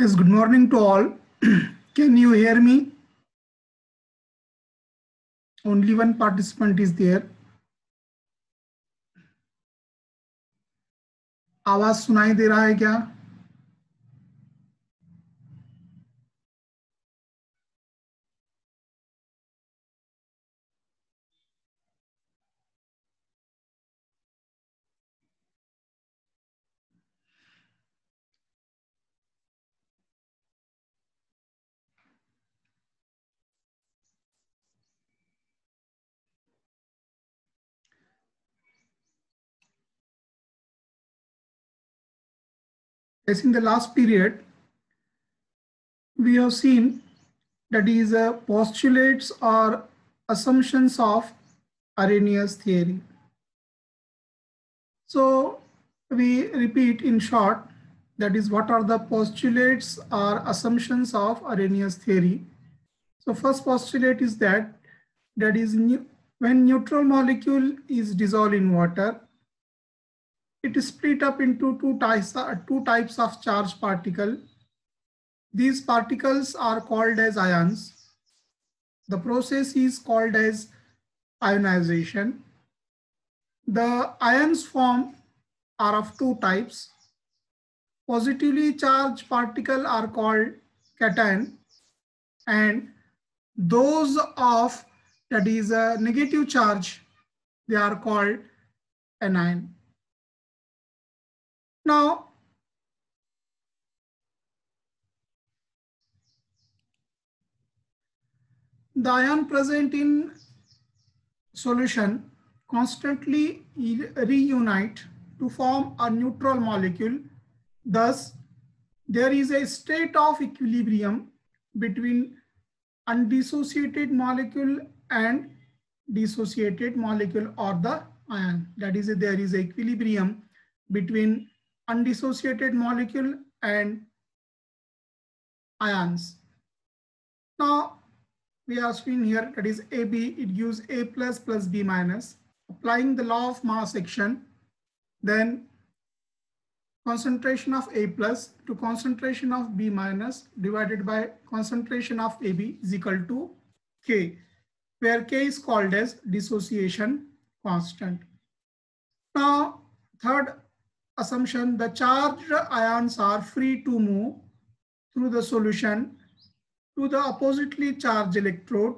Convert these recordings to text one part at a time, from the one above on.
Yes, good morning to all. Can you hear me? Only one participant is there. आवाज सुनाई दे रहा है क्या? As in the last period, we have seen that is postulates or assumptions of Arrhenius theory. So we repeat in short, that is what are the postulates or assumptions of Arrhenius theory. So first postulate is that when neutral molecule is dissolved in water, it is split up into two types of charged particle. These particles are called as ions. The process is called as ionization. The ions formed are of two types. Positively charged particles are called cation, and those of that is a negative charge, they are called anion. Now, the ion present in solution constantly reunite to form a neutral molecule. Thus, there is a state of equilibrium between undissociated molecule and dissociated molecule or the ion. That is, there is equilibrium between undissociated molecule and ions. Now, we are seeing here that is AB, it gives A plus B minus. Applying the law of mass action, then concentration of A plus to concentration of B minus divided by concentration of AB is equal to K, where K is called as dissociation constant. Now, third assumption, the charged ions are free to move through the solution to the oppositely charged electrode.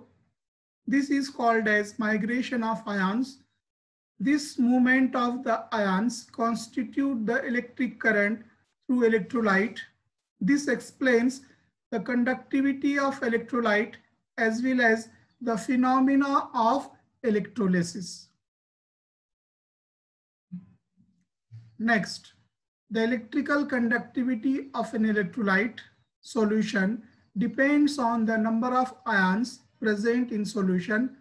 This is called as migration of ions. This movement of the ions constitute the electric current through electrolyte. This explains the conductivity of electrolyte as well as the phenomena of electrolysis. Next, the electrical conductivity of an electrolyte solution depends on the number of ions present in solution.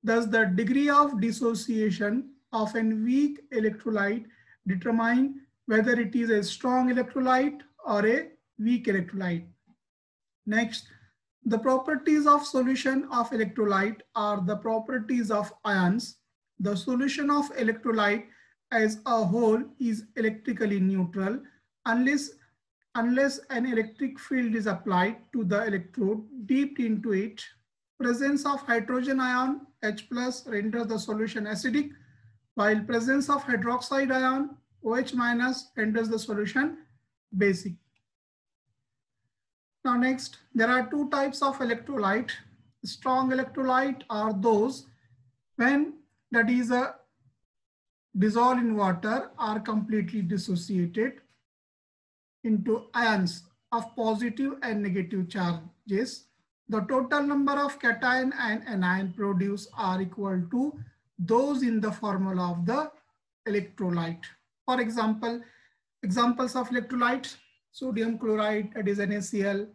Thus, the degree of dissociation of a weak electrolyte determine whether it is a strong electrolyte or a weak electrolyte. Next, the properties of solution of electrolyte are the properties of ions. The solution of electrolyte as a whole is electrically neutral unless an electric field is applied to the electrode deep into it. Presence of hydrogen ion H plus renders the solution acidic, while presence of hydroxide ion OH minus renders the solution basic. Now next, there are two types of electrolyte. Strong electrolyte are those when that is a dissolved in water are completely dissociated into ions of positive and negative charges. The total number of cation and anion produced are equal to those in the formula of the electrolyte. For example, examples of electrolytes: sodium chloride, that is NaCl,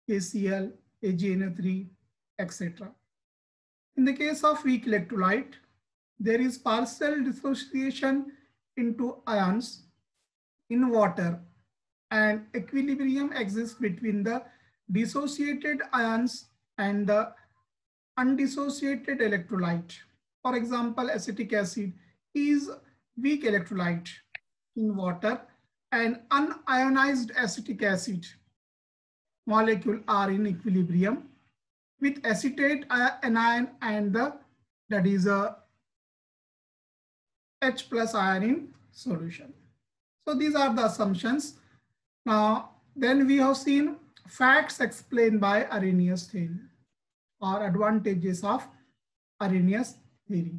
KCl, AgNO3, etc. In the case of weak electrolyte, there is partial dissociation into ions in water, and equilibrium exists between the dissociated ions and the undissociated electrolyte. For example, acetic acid is weak electrolyte in water, and unionized acetic acid molecule are in equilibrium with acetate anion and that is a H plus ion in solution. So these are the assumptions. Now, then we have seen facts explained by Arrhenius theory or advantages of Arrhenius theory.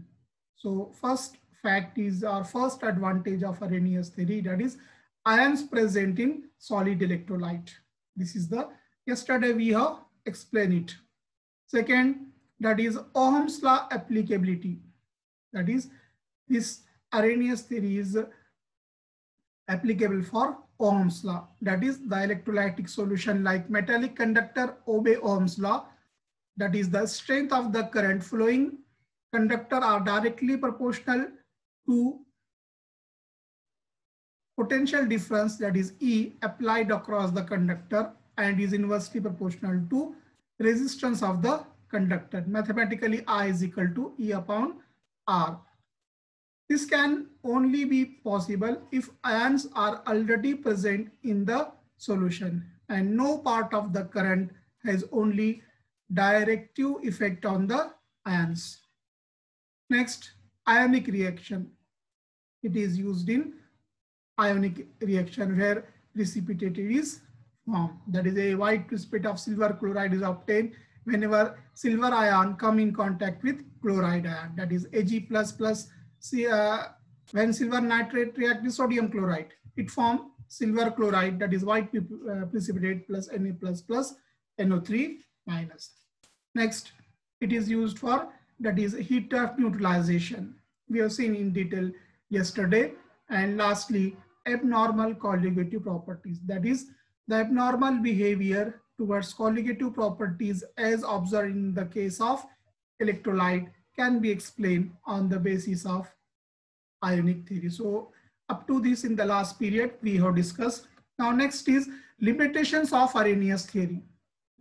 So first fact is our first advantage of Arrhenius theory, that is ions present in solid electrolyte. This is the, yesterday we have explained it. Second, that is Ohm's law applicability. That is, this Arrhenius theory is applicable for Ohm's law. That is, the electrolytic solution like metallic conductor obey Ohm's law. That is, the strength of the current flowing conductor are directly proportional to potential difference, that is E, applied across the conductor and is inversely proportional to resistance of the conductor. Mathematically, I is equal to E upon R. This can only be possible if ions are already present in the solution and no part of the current has only directive effect on the ions. Next, ionic reaction. It is used in ionic reaction where precipitate is formed. That is, a white precipitate of silver chloride is obtained whenever silver ion come in contact with chloride ion. That is Ag++. When silver nitrate react with sodium chloride, it forms silver chloride, that is white precipitate plus Na++ NO3-. Next, it is used for, that is heat of neutralization. We have seen in detail yesterday. And lastly, abnormal colligative properties. That is, the abnormal behavior towards colligative properties as observed in the case of electrolyte can be explained on the basis of ionic theory. So up to this in the last period we have discussed. Now next is limitations of Arrhenius theory.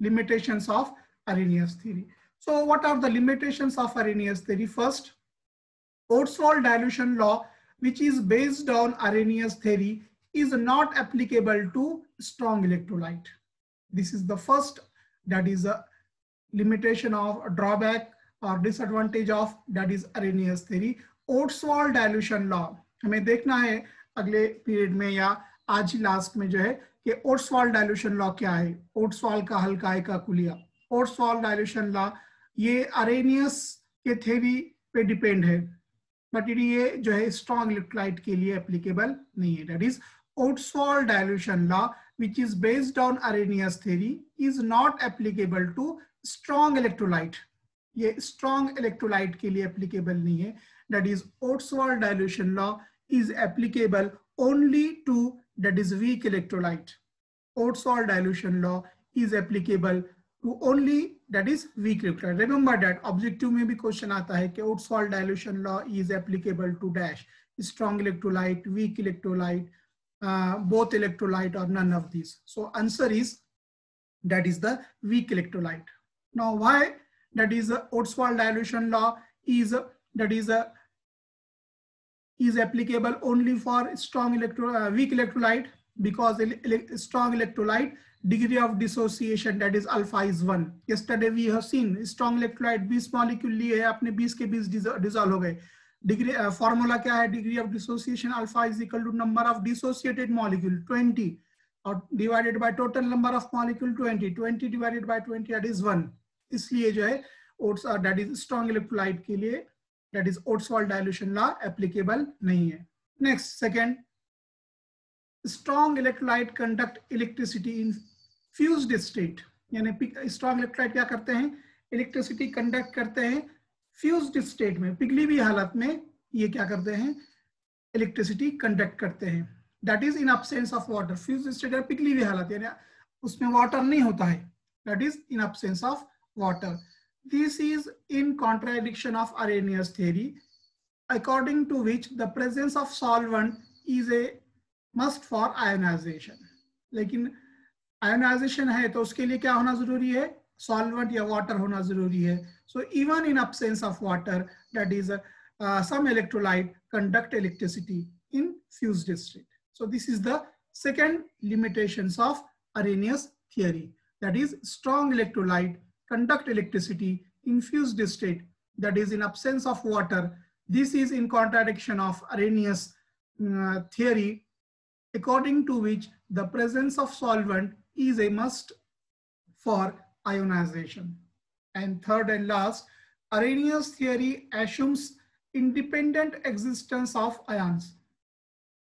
Limitations of Arrhenius theory. So what are the limitations of Arrhenius theory? First, Ostwald dilution law, which is based on Arrhenius theory, is not applicable to strong electrolyte. This is the first, that is a limitation of a drawback or disadvantage of, that is Arrhenius theory. Ostwald dilution law, हमें देखना है अगले period में या आज ही last में जो है कि Ostwald dilution law क्या है. Ostwald का हल काय का कुलिया. Ostwald dilution law ये Arrhenius के थ्योरी पे डिपेंड है, बट ये जो है स्ट्रॉन्ग इलेक्ट्रोलाइट के लिए एप्लीकेबल नहीं है. That is Ostwald dilution law, which is based on Arrhenius theory, is not applicable to strong electrolyte. ये strong electrolyte के लिए एप्लीकेबल नहीं है. That is, Ostwald dilution law is applicable only to, that is weak electrolyte. Ostwald dilution law is applicable to only, that is weak electrolyte. Remember that objective में भी question आता है कि Ostwald dilution law is applicable to dash strong electrolyte, weak electrolyte, both electrolyte or none of these. So answer is, that is the weak electrolyte. Now why that is Ostwald dilution law is, that is applicable only for strong weak electrolyte? Because strong electrolyte degree of dissociation, that is alpha is 1. Yesterday we have seen strong electrolyte 20 molecule लिए है, आपने 20 के 20 dissolve हो गए. Degree formula क्या है? Degree of dissociation alpha is equal to number of dissociated molecule 20 or divided by total number of molecule 20. 20 divided by 20, that is 1. इसलिए जो है that is strong electrolyte के लिए, that is Ostwald dilution law applicable नहीं है. Next, second, strong electrolyte conduct electricity in fused state. यानी strong electrolyte क्या करते हैं? Electricity conduct करते हैं fused state में, पिघली हुई हालत में ये क्या करते हैं? Electricity conduct करते हैं. That is in absence of water. Fused state है पिघली हुई हालत, यानी उसमें water नहीं होता है. That is in absence of water. This is in contradiction of Arrhenius theory, according to which the presence of solvent is a must for ionization. लेकिन ionization है तो उसके लिए क्या होना जरूरी है? Solvent या water होना जरूरी है. So even in absence of water, that is some electrolyte conduct electricity in fused state. So this is the second limitations of Arrhenius theory. that is strong electrolyte, conduct electricity in fused state, that is in absence of water. This is in contradiction of Arrhenius theory, according to which the presence of solvent is a must for ionization. And third and last, Arrhenius theory assumes independent existence of ions.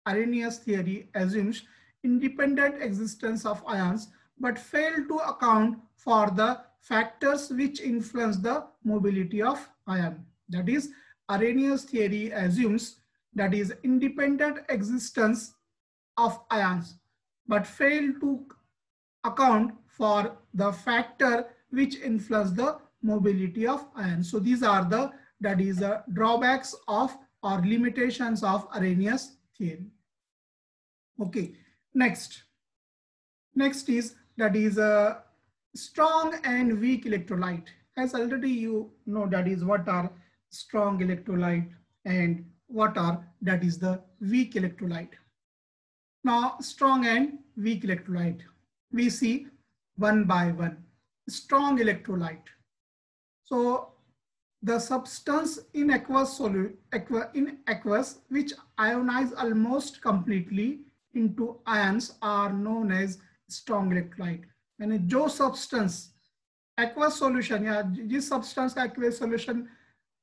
Arrhenius theory assumes independent existence of ions but fail to account for the factors which influence the mobility of ion. That is, Arrhenius theory assumes that is independent existence of ions but fail to account for the factor which influence the mobility of ions. So these are the drawbacks of or limitations of Arrhenius theory. Okay, next is a strong and weak electrolyte. As already you know, that is what are strong electrolyte and what are the weak electrolyte. Now, strong and weak electrolyte, we see one by one. Strong electrolyte. So the substance in aqueous which ionize almost completely into ions are known as strong electrolyte. यानी जो substance aqueous solution या जिस substance का aqueous solution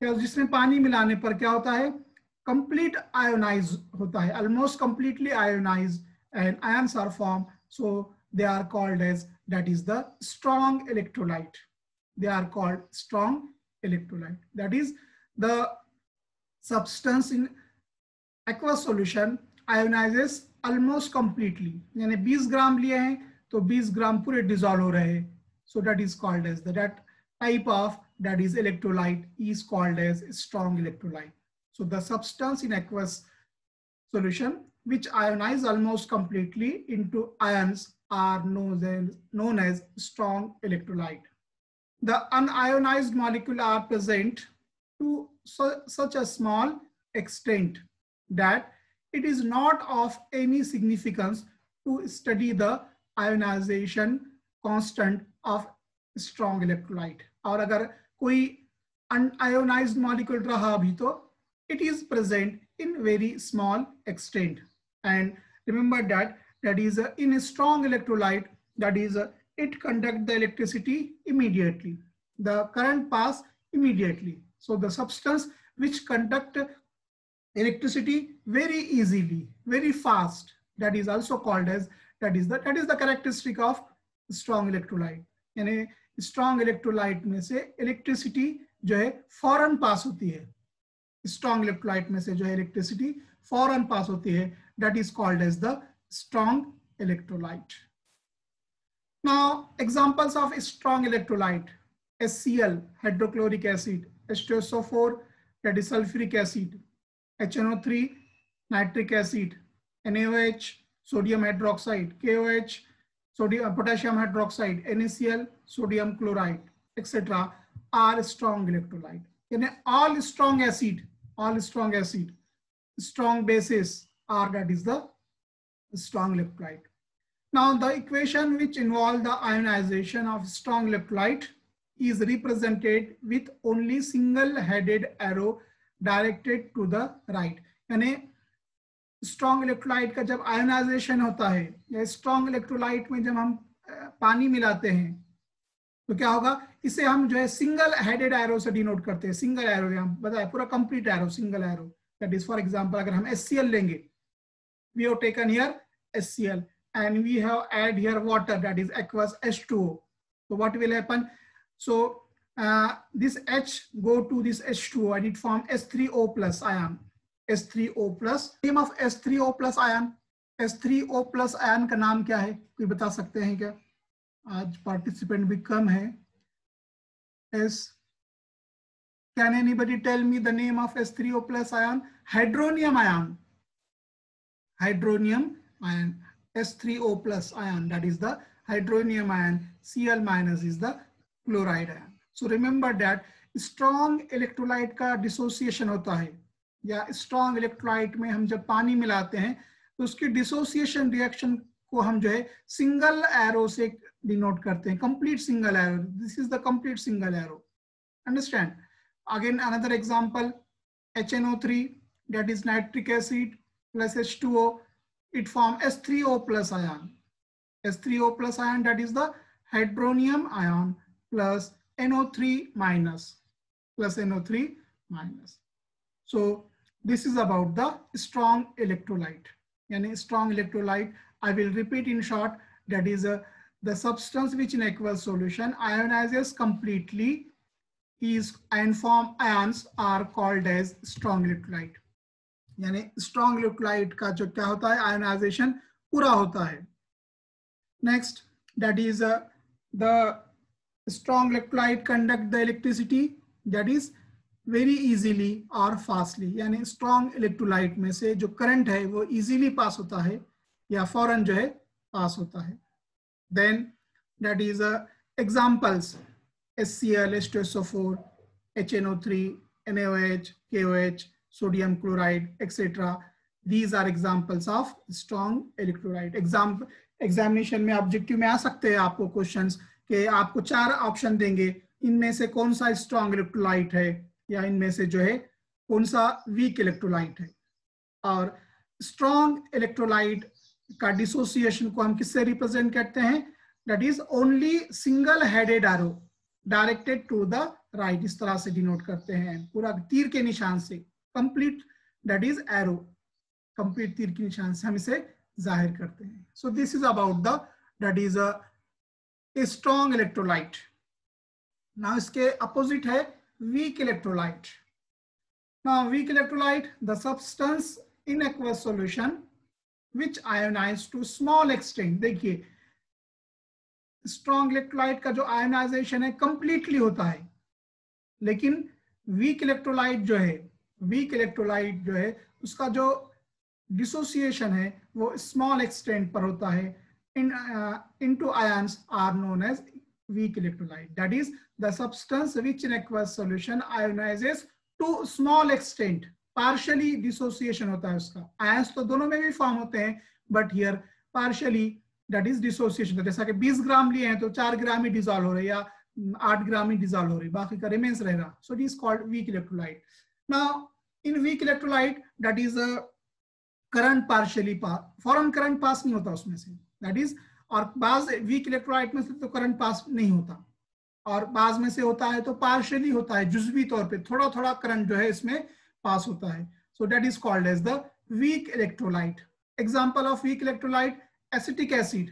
या जिसमें पानी मिलाने पर क्या होता है, complete ionize होता है, almost completely ionized and ions are formed, so they are called as the strong electrolyte. They are called strong electrolyte. That is, the substance in aqueous solution ionizes almost completely. यानी 20 ग्राम लिए हैं तो 20 ग्राम पूरे dissolve हो रहे हैं. So that is called as that type of electrolyte is called as strong electrolyte. So the substance in aqueous solution which ionize almost completely into ions are known as strong electrolyte. The unionized molecules are present to such a small extent that it is not of any significance to study the ionization constant of strong electrolyte. और अगर कोई unionized molecule रहा भी तो it is present in very small extent. And remember that is in a strong electrolyte, it conduct the electricity immediately. The current pass immediately. So the substance which conduct electricity very easily, very fast, that is also called as that is the characteristic of strong electrolyte. यानी strong electrolyte में से electricity जो है फौरन पास होती है. Strong electrolyte में से जो है electricity फौरन पास होती है, that is called as the strong electrolyte. Now, examples of strong electrolyte: HCl, hydrochloric acid; H2SO4, that is sulfuric acid; HNO3, nitric acid; NaOH, sodium hydroxide; KOH, potassium hydroxide; NaCl, sodium chloride, etc. are strong electrolyte. And all strong acid, strong bases are the strong electrolyte. Now the equation which involve the ionization of strong electrolyte is represented with only single-headed arrow directed to the right. यानी strong electrolyte का जब ionization होता है या strong electrolyte में जब हम पानी मिलाते हैं तो क्या होगा, इसे हम जो है सिंगल हेडेड एरो से डिनोट करते हैं. सिंगल एरो यहाँ बताया, पूरा complete arrow, single arrow. That is for example अगर हम HCl लेंगे, we have taken here HCl and we have add here water, that is aqueous H2O. So what will happen? So this H go to this H2O and it form H3O plus ion. H3O plus. Name of H3O plus ion. H3O plus ion का नाम क्या है, कोई बता सकते हैं क्या? आज पार्टिसिपेंट भी कम है. Can anybody tell me the name of H3O plus ion? Hydronium ion. Hydronium ion. H3O plus ion, that is the hydronium ion. Cl minus is the chloride ion. So remember that strong electrolyte का dissociation होता है, या strong electrolyte में हम जब पानी मिलाते हैं तो उसकी dissociation reaction को हम जो है सिंगल एरो से डिनोट करते हैं, complete single arrow, this is the complete single arrow, understand. Again another example, HNO3 that is nitric acid plus H2O, it form S3O plus ion. S3O plus ion, that is the hydronium ion plus NO3 minus plus NO3 minus. So this is about the strong electrolyte. Yani strong electrolyte, I will repeat in short, that is the substance which in aqueous solution ionizes completely is and form ions are called as strong electrolyte. यानी strong electrolyte का जो क्या होता है, ionization पूरा होता है. Next, that is the strong electrolyte conduct the electricity, that is very easily or fastly. यानी strong electrolyte में से जो current है वो easily पास होता है या फौरन जो है पास होता है. Then that is examples, HCl, H2SO4, HNO3, NaOH, KOH, sodium chloride, etc. These are examples of strong electrolyte. Examination में ऑब्जेक्टिव में आ सकते हैं आपको क्वेश्चंस कि आपको 4 ऑप्शन देंगे, इनमें से कौन सा स्ट्रॉन्ग इलेक्ट्रोलाइट है या इनमें से जो है कौन सा वीक इलेक्ट्रोलाइट है. और स्ट्रॉन्ग इलेक्ट्रोलाइट का डिसोसिएशन को हम किससे रिप्रेजेंट करते हैं, that is only single headed arrow directed to the right. इस तरह से डिनोट करते हैं पूरा तीर के निशान से, complete that is arrow, complete तीर के निशान से हम इसे जाहिर करते हैं. सो this is about the that is a strong electrolyte. Now इसके अपोजिट है weak electrolyte. Now weak electrolyte, the substance in aqueous solution which ionize to small extent. देखिए strong electrolyte का जो ionization है completely होता है, लेकिन weak electrolyte जो है, weak electrolyte जो है उसका जो dissociation है वो small extent पर होता है. Into ions are known as weak electrolyte. That is the substance which in aqueous solution ionizes to small extent. Partially dissociation होता है उसका. Ions तो दोनों में भी फॉर्म होते हैं, but here partially that is dissociation. जैसा कि 20 ग्राम लिए हैं तो 4 ग्राम ही डिसॉल्व हो रहे या 8 ग्राम ही डिसॉल्व हो रही, बाकी का रिमेन्स रहेगा. So it is called weak electrolyte. Now in weak electrolyte, that is a current partially pass, foreign current pass नहीं होता उसमें से, दैट इज. और बाज वीक इलेक्ट्रोलाइट में से तो करंट पास नहीं होता, और बाज में से होता है तो पार्शियली होता है, जुजवी तौर पे थोड़ा थोड़ा करंट जो है इसमें पास होता है. So that is called as the weak electrolyte. Example of weak electrolyte, acetic acid.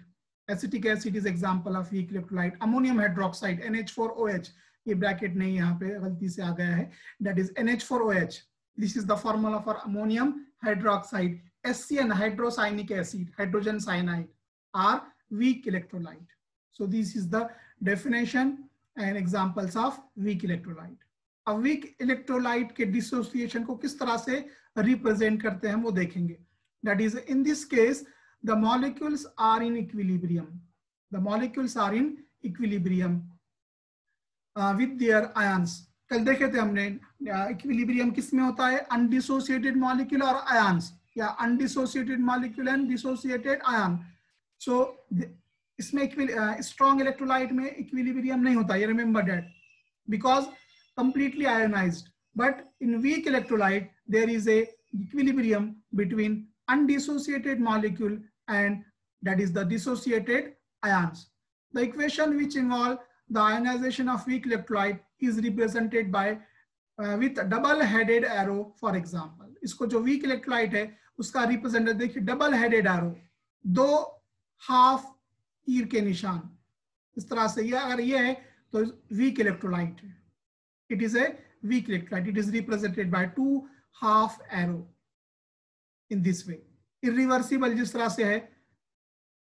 Acetic acid is example of weak electrolyte. Ammonium hydroxide NH4OH, ये ब्रैकेट नहीं यहाँ पे गलती से आ गया है, that is NH4OH. This is the formula for ammonium hydroxide. SCN, hydrocyanic acid, hydrogen cyanide are weak electrolyte. So this is the definition and examples of weak electrolyte. अब weak electrolyte के dissociation को किस तरह से represent करते हैं वो देखेंगे. That is, in this case, the molecules are in equilibrium. The molecules are in equilibrium with their ions. कल देखे थे हमने equilibrium किस में होता है, undissociated molecule और ions, या undissociated molecule and dissociated ion. So इसमें strong electrolyte में equilibrium नहीं होता, you remember that, because completely ionized. But in weak electrolyte there is a equilibrium between undissociated molecule and that is the dissociated ions. The equation which involve the ionization of weak electrolyte is represented by with double headed arrow. For example इसको जो weak electrolyte है उसका representative देखिए, double headed arrow, 2 half तीर के निशान इस तरह से. ये अगर ये है तो वीक इलेक्ट्रोलाइट है. It is a weak electrolyte. It is represented by 2 half arrow in this way. Irreversible जिस तरह से है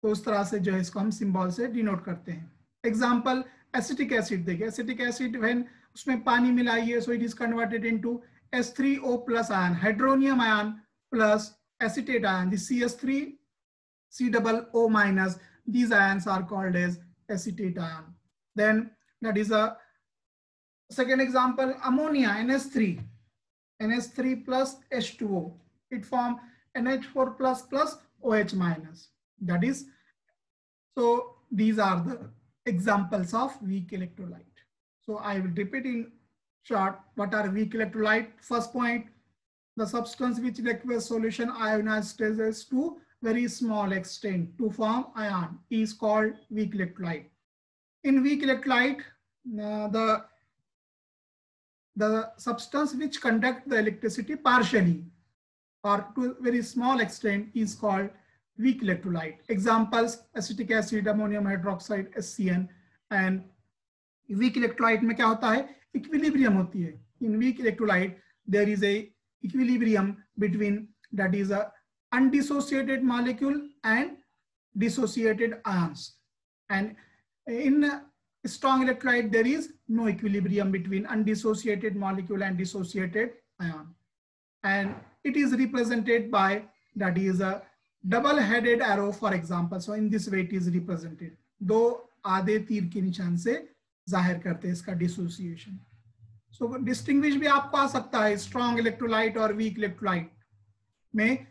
तो उस तरह से जो है इसको हम सिंबल से डिनोट करते हैं. एग्जांपल एसिटिक एसिड देखिए. एसिटिक एसिड व्हेन उसमें पानी मिलाइए, so it is converted into S3O plus ion, hydronium ion plus acetate ion, this CH3COO minus, these ions are called as acetate ion. Then that is a second example, ammonia, NH3 plus H2O, it form NH4 plus OH minus. That is, so these are the examples of weak electrolyte. So I will repeat in short, what are weak electrolyte? First point, the substance which in aqueous solution ionizes to very small extent to form ion is called weak electrolyte. In weak electrolyte, the substance which conduct the electricity partially or to a very small extent is called weak electrolyte. Examples, acetic acid, ammonium hydroxide, HCN. And weak electrolyte में क्या होता है? Equilibrium होती है. In weak electrolyte, there is a equilibrium between, that is a undissociated molecule and dissociated ions. And in strong electrolyte, there is no equilibrium between undissociated molecule and dissociated ion. And it is represented by, that is a double-headed arrow, for example. So in this way it is represented. दो आधे तीर के निशान से जाहिर करते हैं इसका dissociation. So distinguish भी आपको आ सकता है strong electrolyte और weak electrolyte में,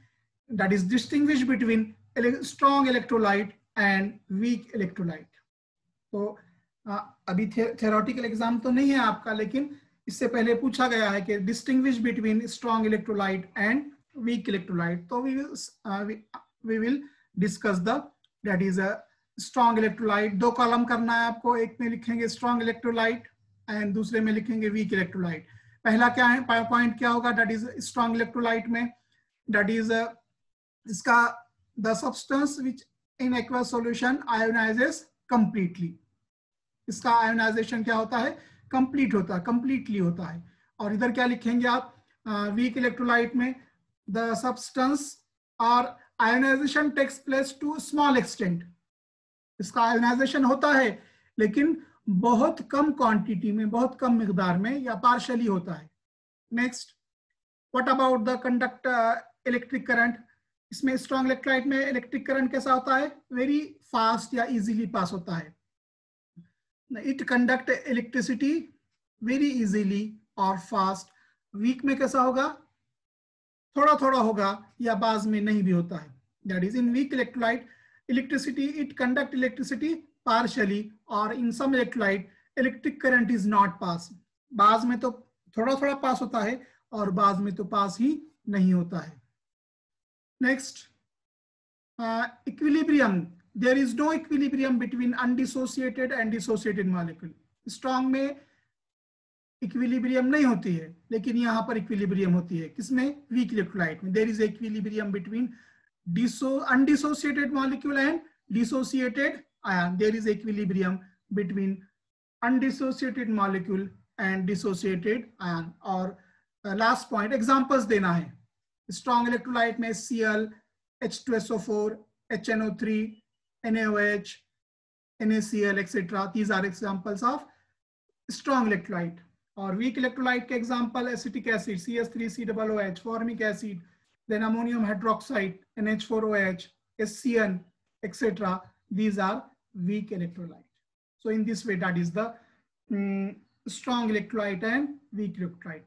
that is distinguish between strong electrolyte and weak electrolyte. तो अभी theoretical exam तो नहीं है आपका, लेकिन इससे पहले पूछा गया है कि distinguish between strong electrolyte and weak electrolyte. तो we will discuss the, that is a strong electrolyte. दो कॉलम करना है आपको, एक में लिखेंगे स्ट्रॉन्ग इलेक्ट्रोलाइट एंड दूसरे में लिखेंगे वीक इलेक्ट्रोलाइट. पहला क्या है, पॉइंट क्या होगा, दैट इज स्ट्रॉन्ग इलेक्ट्रोलाइट में, दैट इज इसका the substance which in aqueous solution ionizes completely. इसका आयोनाइजेशन क्या होता है, कंप्लीट होता है, कंप्लीटली होता है. और इधर क्या लिखेंगे आप, वीक इलेक्ट्रोलाइट में, द सब्सटेंस और ionization takes place to small extent. इसका आयोनाइजेशन होता है लेकिन बहुत कम क्वांटिटी में, बहुत कम मिकदार में, या पार्शियली होता है. Next, what about the conduct electric current. इसमें स्ट्रॉन्ग इलेक्ट्रोलाइट में इलेक्ट्रिक करंट कैसा होता है, वेरी फास्ट या इजीली पास होता है. It conduct electricity very easily or fast. Weak में कैसा होगा, थोड़ा थोड़ा होगा या बाज में नहीं भी होता है. That is, in weak electrolyte, electricity, it conduct electricity partially, or in some electrolyte, electric current is not pass. बाज में तो थोड़ा थोड़ा पास होता है और बाज में तो पास ही नहीं होता है. Next, equilibrium. There is no equilibrium between undissociated and dissociated molecule. Strong में equilibrium नहीं होती है, लेकिन यहाँ पर equilibrium होती है. किसमें, weak electrolyte में. There is equilibrium between undissociated molecule and dissociated ion. There is equilibrium between undissociated molecule and dissociated ion. और last point, examples देना है. Strong electrolyte में Cl, H2SO4, HNO3, NaOH, NaCl, etc. These are examples of strong electrolyte. और weak electrolyte के example, acetic acid, CS3COOH, formic acid, then ammonium hydroxide, NH4OH, HCN, etc. These are weak electrolyte. So in this way, that is the strong electrolyte and weak electrolyte.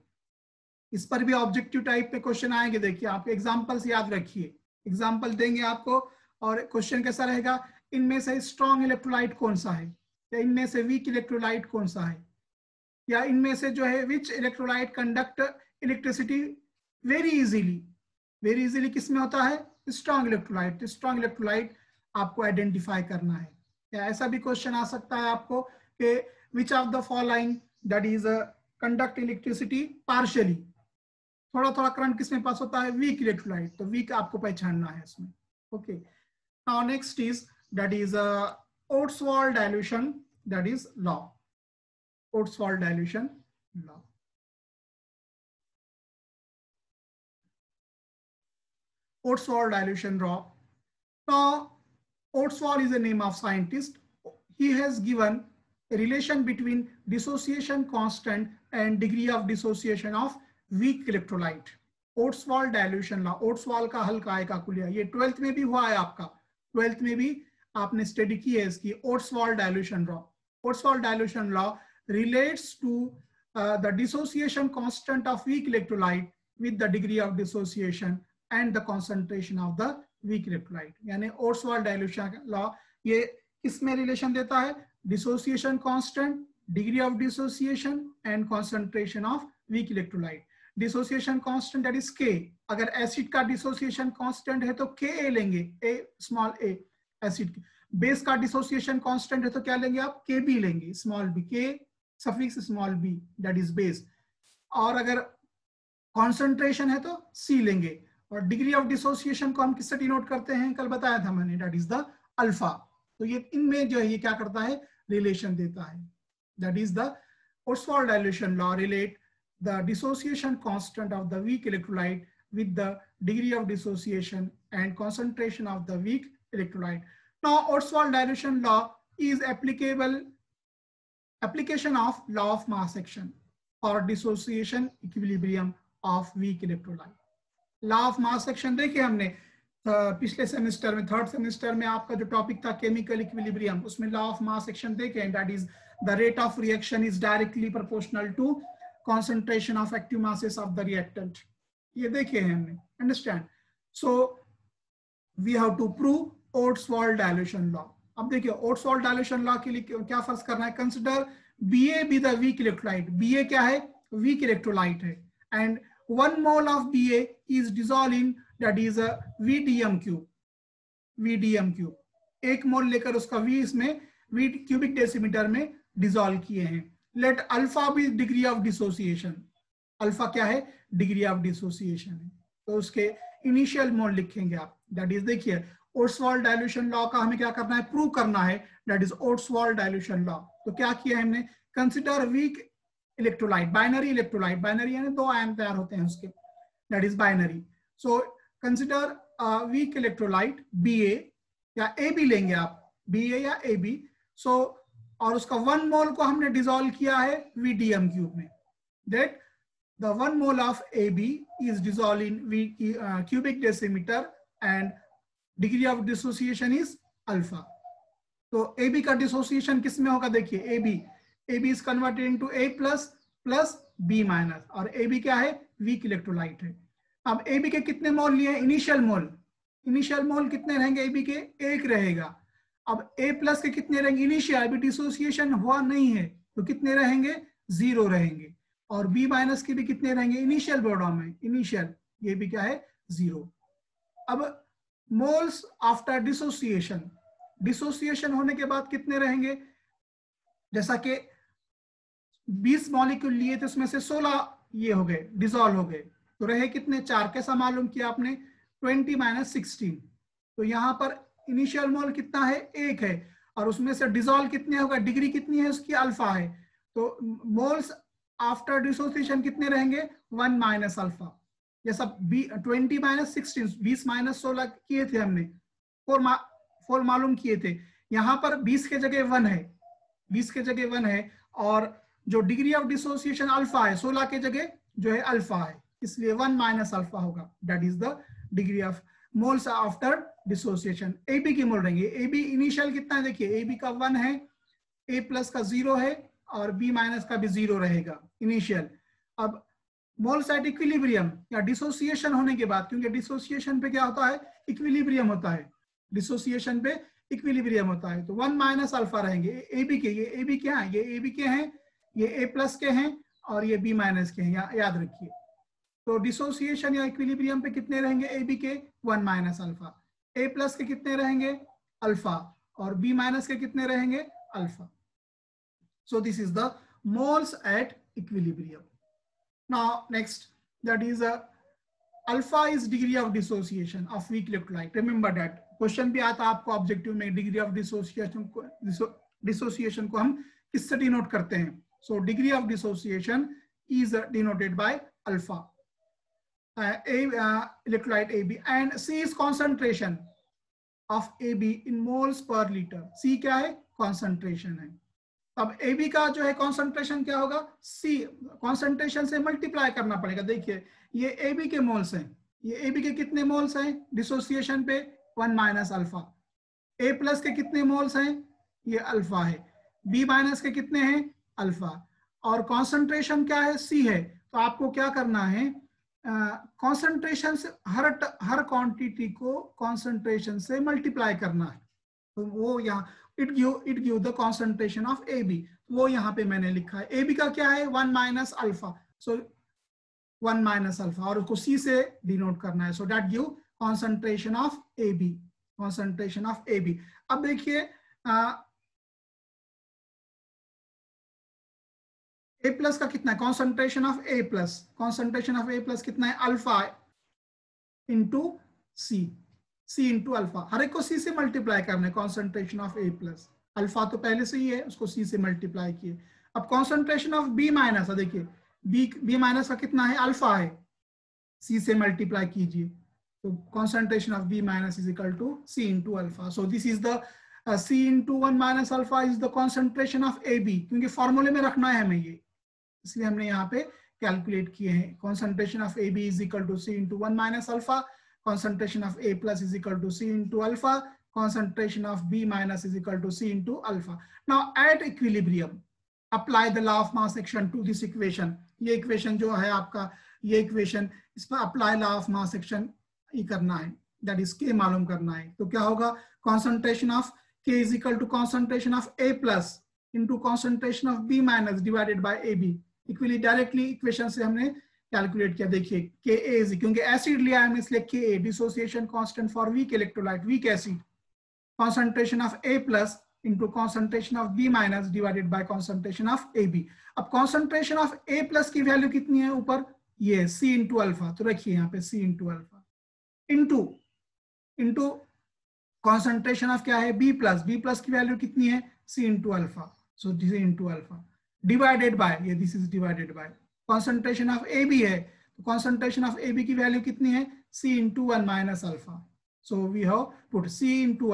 इस पर भी objective type पे question आएंगे. देखिए, आप examples याद रखिए, example देंगे आपको और क्वेश्चन कैसा रहेगा, इनमें से स्ट्रॉन्ग इलेक्ट्रोलाइट कौन सा है, या इनमें से वीक इलेक्ट्रोलाइट कौन सा है, या इनमें से जो है which electrolyte conduct electricity very easily. Very easily किसमें होता है, स्ट्रॉन्ग इलेक्ट्रोलाइट. स्ट्रॉन्ग इलेक्ट्रोलाइट आपको आइडेंटिफाई करना है. या ऐसा भी क्वेश्चन आ सकता है आपको कि which of the following, that is conduct electricity partially. थोड़ा थोड़ा करंट किसमें पास होता है, वीक इलेक्ट्रोलाइट. तो वीक आपको पहचानना है इसमें. Okay, now next is, that is a Ostwald dilution, that is law. Ostwald dilution law. Ostwald dilution law. Now, Ostwald is the name of scientist. He has given a relation between dissociation constant and degree of dissociation of weak electrolyte. Ostwald dilution law. Ostwald का हल का कुलिया, ये 12th में भी हुआ है आपका. 12th में भी आपने स्टडी की है इसकी. Ostwald dilution law. Ostwald dilution law relates to the dissociation constant of weak electrolyte with the degree of dissociation and the concentration of the weak electrolyte. यानी Ostwald dilution law ये किसमें relation देता है? Dissociation constant, degree of dissociation and concentration of weak electrolyte. Dissociation constant that is के। अगर acid का dissociation constant है तो के लेंगे, a small a acid. Base का डिसोसिएशन कांस्टेंट है तो क्या लेंगे आप? के बी लेंगे, small B, K suffix small B that is base. और अगर कॉन्सेंट्रेशन है तो सी लेंगे। और डिग्री ऑफ डिसोसिएशन को हम किससे डिनोट करते हैं? कल बताया था मैंने, दैट इज द अल्फा। तो ये इनमें जो है ये क्या करता है? रिलेशन देता है। That is the Ostwald dilution law relate the dissociation constant of the weak electrolyte with the degree of dissociation and concentration of the weak electrolyte. Now Ostwald dilution law is application of law of mass action for dissociation equilibrium of weak electrolyte. Law of mass action देखिए हमने पिछले semester में, third semester में आपका जो topic था chemical equilibrium, उसमें law of mass action देखे, that is the rate of reaction is directly proportional to concentration of active masses of the reactant. ये देखे हैं हमने, understand? So we have to prove Ostwald dilution law. अब देखिए Ostwald dilution law के लिए क्या फर्ज करना है? Consider Ba be the weak electrolyte. Ba क्या है? वीक इलेक्ट्रोलाइट है, and 1 mole of Ba is dissolved in, that is a VDM cube. VDM cube, 1 मोल लेकर उसका V इसमें V क्यूबिक डेसीमीटर में डिसॉल्व किए हैं. लेट अल्फा भी डिग्री ऑफ डिसोसिएशन. अल्फा क्या है? डिग्री ऑफ डिसोसिएशन है. तो उसके इनिशियल मोल लिखेंगे आप. दैट इज, देखिए Ostwald डाइल्यूशन लॉ का हमें क्या करना है? प्रूव करना है. That is Ostwald dilution law. तो क्या किया है हमने? Consider weak electrolyte, binary electrolyte, binary यानी 2 आयन तैयार होते हैं उसके, that is binary. So consider weak electrolyte Ba या AB लेंगे आप, Ba या AB. सो और उसका 1 मोल को हमने डिसॉल्व किया है VDM क्यूब में. That the 1 mole of AB is dissolved in cubic decimeter and degree of dissociation is alpha. तो AB का डिसोसिएशन किस में होगा? देखिए AB is converted into A plus B minus, और AB क्या है? वीक इलेक्ट्रोलाइट है. अब AB के कितने मोल लिए? इनिशियल मोल कितने रहेंगे? AB के 1 रहेगा. अब A प्लस के कितने रहेंगे? इनिशियल, अभी डिसोसिएशन हुआ नहीं है तो कितने रहेंगे? 0 रहेंगे. और B माइनस के भी कितने रहेंगे? इनिशियल बॉडम में, इनिशियल, ये भी क्या है? 0. अब मोल्स आफ्टर डिसोसिएशन होने के बाद कितने रहेंगे? जैसा कि 20 मॉलिक्यूल लिए थे उसमें से 16 ये हो गए, डिसॉल्व हो गए, तो रहे कितने? 4. कैसा मालूम किया आपने? 20 माइनस 16. तो यहाँ पर इनिशियल मोल कितना है? 1 है, और उसमें से डिसॉल्व कितने होगा? डिग्री कितनी है उसकी? अल्फा है. तो मोल्स आफ्टर डिसोसिएशन कितने रहेंगे? 1 माइनस अल्फा. जैसा 20 माइनस 16, 20 माइनस 16 किए थे हमने, 4 मालूम किए थे. यहाँ पर 20 के जगह 1 है, 20 के जगह 1 है, और जो डिग्री ऑफ डिसोसिएशन अल्फा है, 16 के जगह जो है अल्फा है, इसलिए 1 माइनस अल्फा होगा. That is the degree of moles after dissociation. AB की मोल रहेंगे. AB इनिशियल कितना है? देखिए AB का 1 है, A प्लस का 0 है, और B माइनस का भी 0 रहेगा इनिशियल. अब मोल्स एट इक्विलिब्रियम या डिसोसिएशन होने के बाद, क्योंकि डिसोसिएशन पे क्या होता है? इक्विलिब्रियम होता है. डिसोसिएशन पे इक्विलिब्रियम होता है, तो 1 माइनस अल्फा रहेंगे. AB के, ये AB क्या है? ये AB के हैं, ये A प्लस के हैं, और ये B माइनस के हैं, याद रखिए. तो डिसोसिएशन या इक्विलिब्रियम पे कितने रहेंगे? AB के 1 माइनस अल्फा. A प्लस के कितने रहेंगे? अल्फा. और B माइनस के कितने रहेंगे? Alpha. So this is the moles at equilibrium. Now next, that is alpha is degree of dissociation of weak electrolyte. Remember that question भी आता आपको ऑब्जेक्टिव में. डिग्री ऑफ डिसोसिएशन को हम किससे डिनोट करते हैं? So degree of dissociation is denoted by alpha. Electrolyte AB, and C is concentration of AB in moles per liter. C क्या है? concentration है. अब AB का जो है कॉन्सेंट्रेशन क्या होगा? C कॉन्सेंट्रेशन से मल्टीप्लाई करना पड़ेगा. देखिए ये AB के मोल्स हैं, ये AB के कितने मोल्स हैं डिसोसिएशन पे? 1 माइनस अल्फा. A प्लस के कितने मोल्स हैं? ये अल्फा है. B माइनस के कितने हैं? अल्फा. और कॉन्सेंट्रेशन क्या है? C है. तो आपको क्या करना है? कॉन्सेंट्रेशन से हर क्वांटिटी को कॉन्सेंट्रेशन से मल्टीप्लाई करना है. तो वो यहाँ it give the concentration of A B, वो यहाँ पे मैंने लिखा है। ए बी का क्या है 1 minus alpha, so 1 minus alpha, और उसको सी से डिनोट करना है, so that give concentration of A B, concentration of A B. अब देखिए ए प्लस का कितना है, concentration of A plus, concentration of A plus कितना है alpha into C, C into alpha, हर एक को सी से मल्टीप्लाई करना है concentration of A plus, alpha तो पहले से ही है उसको सी से मल्टीप्लाई किए। अब कॉन्सेंट्रेशन ऑफ बी माइनस, देखिए बी माइनस का कितना है अल्फा है, सी से मल्टीप्लाई कीजिए, तो concentration of B minus is equal to C into alpha. So this is the C into 1 minus alpha is the concentration of A B, क्योंकि फॉर्मूले में रखना है हमें ये, इसलिए हमने यहाँ पे कैलकुलेट किए हैं। Concentration of A B is equal to C into 1 minus alpha, concentration of A plus is equal to C into alpha, concentration of B minus is equal to C into alpha. Now at equilibrium, apply the law of mass action to this equation. ये equation जो है आपका, ये equation, इस पर apply law of mass action ही करना है, that is K मालूम करना है। तो क्या होगा, concentration of K is equal to concentration of A plus into concentration of B minus divided by AB. Equally directly equation से हमने कैलकुलेट किया। देखिए के ए, क्योंकि एसिड लिया है इसलिए K A, dissociation constant for weak electrolyte, weak acid, concentration of A plus into concentration of B minus divided by concentration of A B. अब कॉन्सेंट्रेशन ऑफ ए प्लस की वैल्यू कितनी है ऊपर, ये सी इंटू अल्फा, तो रखिए यहाँ पे C into alpha, into concentration of क्या है बी प्लस की वैल्यू कितनी है C into alpha, so C into alpha divided by, ये this is divided by concentration of A B है, तो कॉन्सेंट्रेशन ऑफ ए बी की वैल्यू कितनी है C into 1 minus alpha, so we have put C into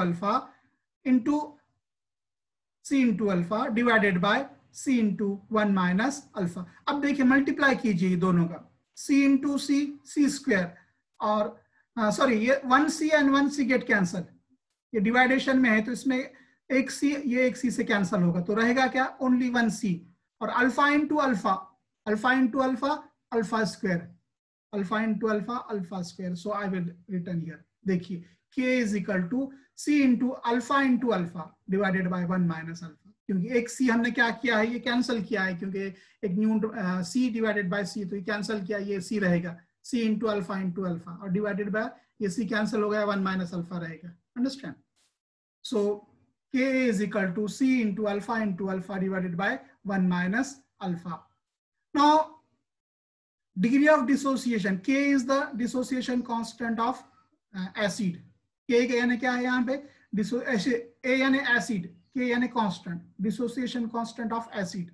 alpha divided by C into 1 minus alpha. अब देखिए multiply कीजिए दोनों का, सी इंटू सी स्क्वायर, और सॉरी ये 1c and 1c get cancel, ये डिवाइडेशन में है तो इसमें एक सी, ये एक सी से कैंसल होगा, तो रहेगा क्या ओनली 1c, और alpha into alpha, alpha into alpha alpha square, alpha into alpha square, so I will return here. देखिए k is equal to C into alpha divided by 1 minus alpha, क्योंकि एक c हमने क्या किया है ये cancel किया है, क्योंकि एक new c divided by c, तो ये कैंसिल किया, ये c रहेगा c इंटू अल्फा और डिवाइडेड बाय ये c कैंसिल हो गया 1 माइनस अल्फा रहेगा, understand. So k is equal to c into alpha divided by 1 minus alpha. Now degree of dissociation, k is the dissociation constant of acid, k यानी क्या है यहाँ पे a यानी acid, k यानी constant, dissociation constant of acid.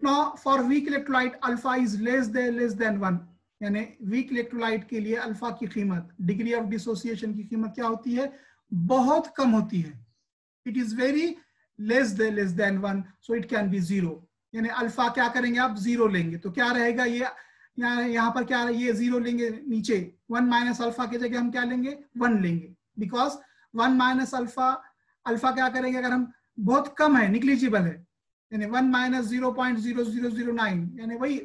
Now for weak electrolyte alpha is less than 1, यानी weak electrolyte के लिए अल्फा की कीमत, डिग्री ऑफ डिसोसिएशन की कीमत क्या होती है, बहुत कम होती है, it is very less than 1, so it can be 0, यानी अल्फा क्या करेंगे आप 0 लेंगे, तो क्या रहेगा ये यहाँ पर क्या, ये 0 लेंगे नीचे, 1 माइनस अल्फा की जगह हम क्या लेंगे 1 लेंगे, बिकॉज 1 माइनस अल्फा क्या करेंगे, अगर हम बहुत कम है, निग्लिजिबल है, यानी 1 माइनस 0.0009 यानी वही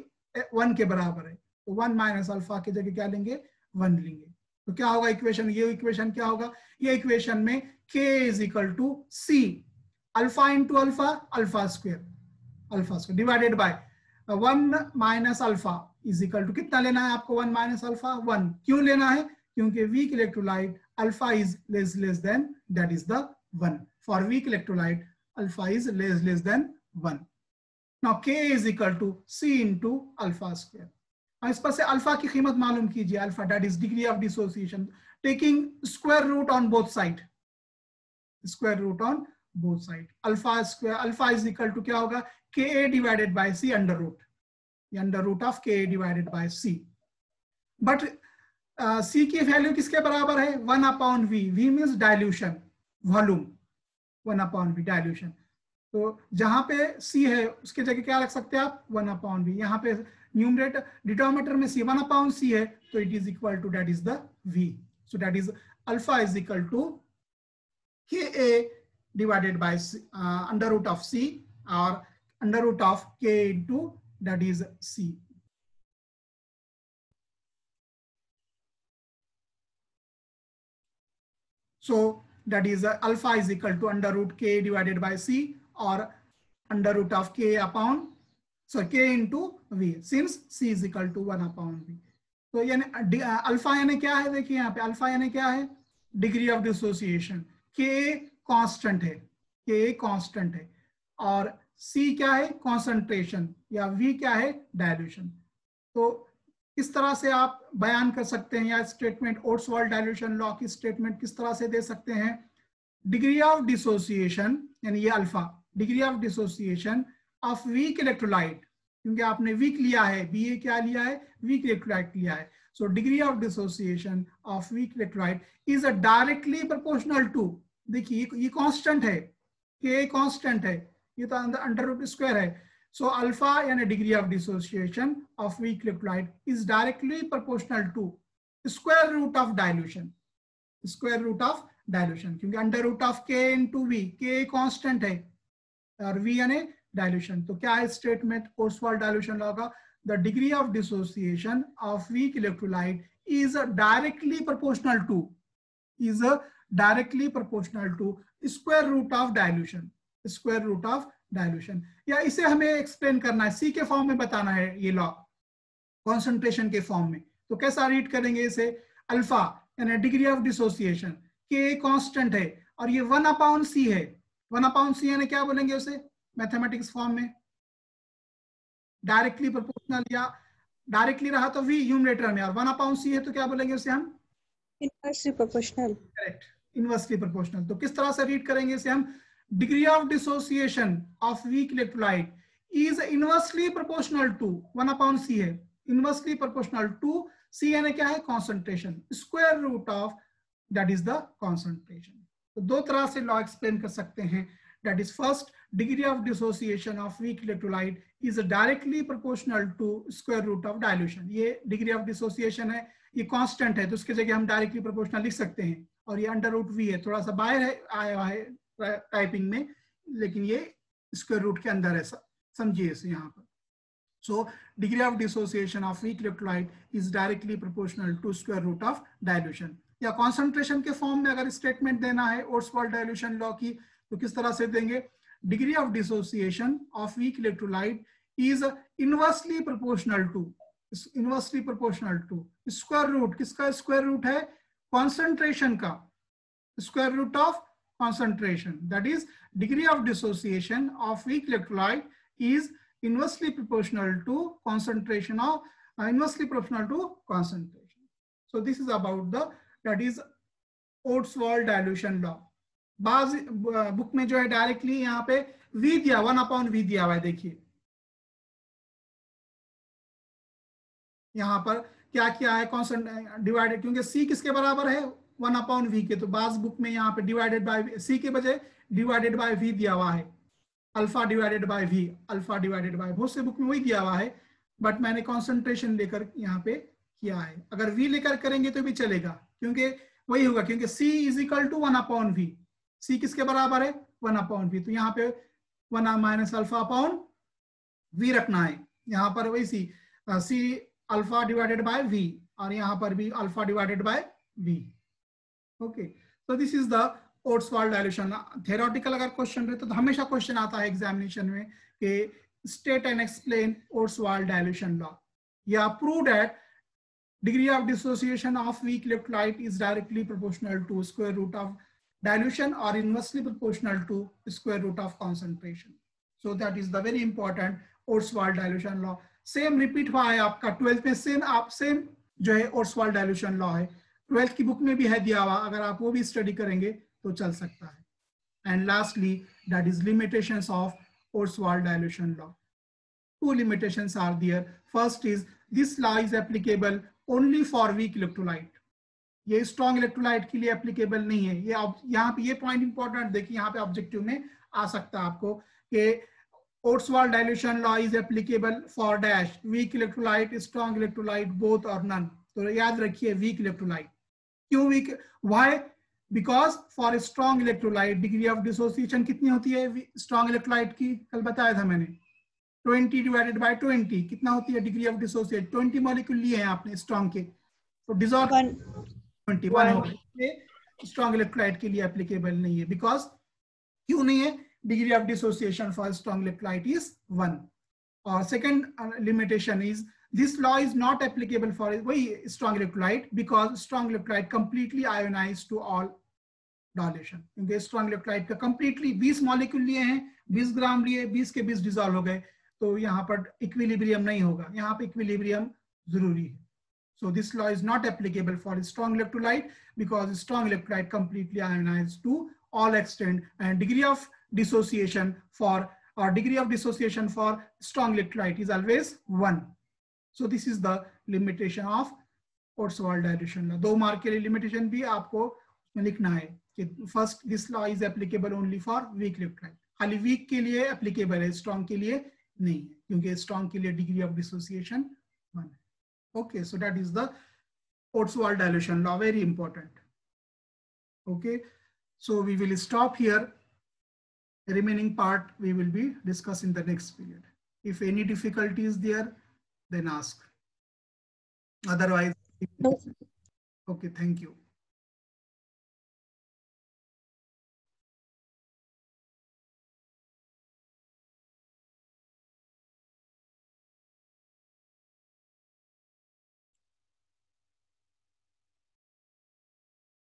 1 के बराबर है, तो 1 माइनस अल्फा की जगह क्या लेंगे 1 लेंगे, तो क्या होगा इक्वेशन, ये इक्वेशन क्या होगा, ये इक्वेशन में k is equal to c alpha into alpha square divided by 1 minus alpha is equal to, कितना लेना है आपको 1 माइनस अल्फा 1, क्यों लेना है, क्योंकि weak electrolyte alpha is less than, that is the 1, for weak electrolyte alpha is less than 1। Now k is equal to c into alpha square, इस पर से अल्फा की कीमत मालूम कीजिए, alpha that is degree of dissociation, taking square root on both side, square root on both side, alpha square, alpha is equal to क्या होगा ka divided by c under root, ये under root of ka divided by c, but c की value किसके बराबर है 1 upon v, v means dilution, volume 1 upon v dilution, तो जहां पे c है उसके जगह क्या रख सकते हैं आप 1 अपॉन v, यहाँ पे न्यूमरेटर डिनोमिनेटर में c 1 अपॉन c है, तो it is equal to that is the v, so that is alpha is equal to ka divided by under root of c or under root of k into that is c. So that is alpha is equal to under root k divided by c or under root of k upon k into v, since c is equal to 1 upon v. तो यानी alpha यानी क्या है, देखिए यहाँ पे alpha यानी क्या है, डिग्री ऑफ डिसोसिएशन, के कांस्टेंट है, के कांस्टेंट है, और सी क्या है, कॉन्सेंट्रेशन, या वी क्या है, डायल्यूशन. तो इस तरह से आप बयान कर सकते हैं, या स्टेटमेंट ओर्ट्सवाल्ड डायल्यूशन लॉ की स्टेटमेंट किस तरह से दे सकते हैं. डिग्री ऑफ डिसोसिएशन यानी ये alpha, degree of dissociation of weak electrolyte, क्योंकि आपने वीक लिया है, बीए क्या लिया है, वीक इलेक्ट्रोलाइट लिया है. So degree of dissociation of weak electrolyte is a directly proportional to, देखिए ये कांस्टेंट है, के कांस्टेंट है, ये तो अंडर रूट स्क्वायर है. So alpha यानी degree of dissociation of weak electrolyte is directly proportional to square root of dilution, square root of dilution, क्योंकि under root of k into v, k constant है और v यानी dilution. तो क्या है statement ओर्ट्सवाल्ड dilution law का, the degree of dissociation of weak electrolyte is directly proportional to, is directly proportional to square root of dilution, square root of dilution. या इसे हमें एक्सप्लेन करना है, सी के फॉर्म में बताना है ये लॉ, कॉन्सेंट्रेशन के फॉर्म में. तो कैसा रीड करेंगे इसे, अल्फा यानी डिग्री ऑफ डिसोसिएशन, के कांस्टेंट है और ये 1 अपॉन सी है. 1 अपॉन सी यानी क्या बोलेंगे उसे मैथमेटिक्स फॉर्म में, डायरेक्टली प्रोपोर्शनल, या डायरेक्टली रहा तो वी न्यूमरेटर में, और 1 अपॉन सी है तो क्या बोलेंगे उसे हम, inversely proportional. Correct, inversely proportional. तो किस तरह से रीड करेंगे इसे हम, degree of dissociation of weak electrolyte is inversely proportional to 1 upon c है, inversely proportional to c यानी क्या है, concentration, square root of that is the concentration. तो दो तरह से लॉ एक्सप्लेन कर सकते हैं. that is first, degree of dissociation of weak electrolyte is directly proportional to square root of dilution. ये degree of dissociation है, ये constant है, तो उसके जगह हम directly proportional लिख सकते हैं, और ये under root v है, थोड़ा सा बाहर है आया है टाइपिंग में, लेकिन ये स्क्वायर रूट के अंदर है, समझिए इसे यहाँ पर. So degree of dissociation of weak electrolyte is directly proportional to square root of dilution. या कॉन्सेंट्रेशन के फॉर्म में अगर स्टेटमेंट देना है ओर्ट्सवाल्ड डायल्यूशन लॉ की, तो किस तरह से देंगे, degree of dissociation of weak electrolyte is inversely proportional to, inversely proportional to square root, किसका स्क्वायर रूट है, कॉन्सेंट्रेशन का, square root of concentration. That is, degree of dissociation of weak electrolyte is inversely proportional to concentration of inversely proportional to concentration. So this is about the, that is Ostwald dilution law. बाज book में जो है directly यहाँ पे v दिया, 1 upon v दिया हुआ है. देखिए यहाँ पर क्या किया है, कॉन्स्टेंट डिवाइडेड, क्योंकि c किसके बराबर है, 1 अपॉन वी के. तो बाज बुक में यहाँ पे डिवाइडेड बाय सी के बजाय डिवाइडेड बाय वी दिया हुआ है, alpha divided by V, alpha divided by, बहुत से बुक में वही दिया हुआ है, बट मैंने कॉन्सेंट्रेशन लेकर यहाँ पे किया है. अगर वी लेकर करेंगे तो भी चलेगा, क्योंकि वही होगा, क्योंकि C is equal to 1 upon V. C किसके बराबर है, 1 अपॉन वी. तो यहाँ पे 1 माइनस अल्फा अपॉन वी रखना है. यहाँ पर वही C alpha divided by V, और यहाँ पर भी alpha divided by V. Okay, so this is the Ostwald dilution. Theoretical अगर क्वेश्चन रहे तो हमेशा क्वेश्चन आता है एग्जामिनेशन में कि state and explain Ostwald dilution law, या prove that degree of dissociation of weak electrolyte is directly proportional to square root of dilution और inversely proportional to square root of concentration. So that is the very important Ostwald dilution law. Same repeat हुआ है आपका 12th में, same जो है ओर्ट्सवाल्ड dilution law है, 12th की book में भी है दिया हुआ, अगर आप वो भी स्टडी करेंगे तो चल सकता है. And lastly, that is limitations of Ostwald dilution law. Two limitations are there. First is this law is applicable only for weak electrolyte. ये स्ट्रॉन्ग इलेक्ट्रोलाइट के लिए एप्लीकेबल नहीं है. ये यहाँ पे ये पॉइंट इंपॉर्टेंट देखिए, यहाँ पे ऑब्जेक्टिव में आ सकता है आपको कि Ostwald dilution law is applicable for dash weak electrolyte, strong electrolyte, both और नन. तो याद रखिए वीक इलेक्ट्रोलाइट. क्यों weak, why, because for strong electrolyte degree of dissociation कितनी होती है स्ट्रॉन्ग इलेक्ट्रोलाइट की, कल बताया था मैंने, 20 डिवाइडेड बाय 20 कितना होती है डिग्री ऑफ डिसोसिएट. 20 मॉलिक्यूल लिए हैं आपने स्ट्रॉन्ग के, तो डिसॉल्व 21 हो गए. स्ट्रॉन्ग इलेक्ट्रोलाइट के लिए एप्लीकेबल नहीं है। बिकॉज क्यों नहीं है? Degree of dissociation for strong electrolyte is 1। और second limitation is this law is not applicable for वही strong electrolyte because strong electrolyte completely ionize to all dilution. क्योंकि स्ट्रॉन्ग इलेक्ट्रोलाइट का कंप्लीटली 20 मॉलिक्यूल लिए हैं, 20 ग्राम लिए, 20 के 20 डिसॉल्व हो गए, तो यहाँ पर इक्विलिब्रियम नहीं होगा, यहाँ पे इक्विलिब्रियम जरूरी है। So this law is not applicable for strong electrolyte because strong electrolyte completely ionized to all extent, and degree of dissociation for strong electrolyte is always 1. So this is the limitation of Ostwald dilution law. 2 mark के लिए limitation भी आपको लिखना है कि first this law is applicable only for weak electrolyte. खाली weak के लिए applicable है, strong के लिए नहीं है, क्योंकि strong के लिए degree of dissociation 1 है. Okay, so that is the Ostwald dilution law, very important. Okay, so we will stop here. The remaining part we will be discussing the next period. If any difficulty is there, then ask. Otherwise, No. Okay, thank you.